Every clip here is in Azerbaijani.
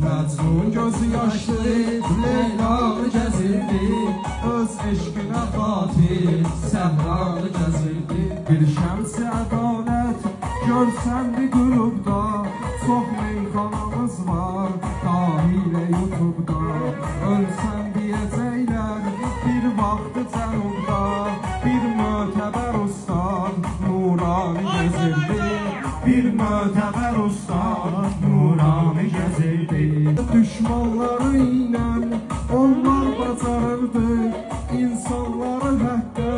Məcnun gözü yaşlı Leylanı gəzirdi, öz eşqinə xatir səhranı gəzirdi. Bir şəmsi ədalət görsəndi qürubda, çox meyxanamız var dahilə YouTube'da. Ölsən deyəcəklər bir vaxtı cənubda, bir mötəbər ustad nurani gəzirdi, bir mötəbər ustad nurani gəzirdi. Düşmanları ilə onlar bacarırdı, insanları həqqə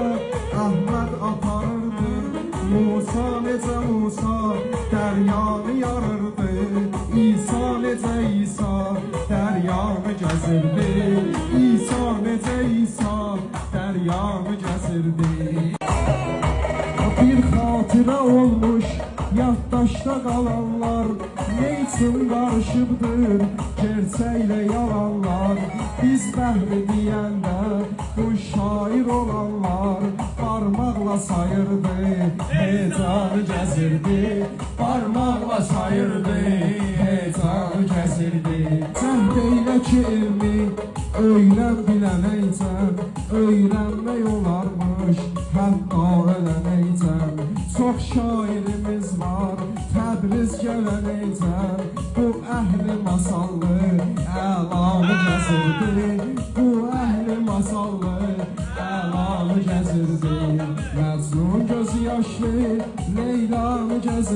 Əhməd aparırdı. Musa necə Musa dəryanı yarırdı, İsa necə İsa dəryanı gəzirdi, İsa necə İsa dəryanı gəzirdi. Bir xatirə olmuş yaddaşda qalanlar, ne üçün qarışıbdır gerçəklə yalanlar. Biz bəhri deyəndə bu şair olanlar parmaqla sayırdı, hecanı gəzirdi, parmaqla sayırdı, hecanı gəzirdi. Cəhd eylə ki elmi öyrən bilənəycən, öyrənmək olarmış hətta ölənəycən. Çox şairimiz var Təbriz gələnəycən, bu əhli masallı əlanı gəzirdi, bu əhli masallı əlanı gəzirdi. Məcnun gözü yaşlı Leylanı gəzirdi.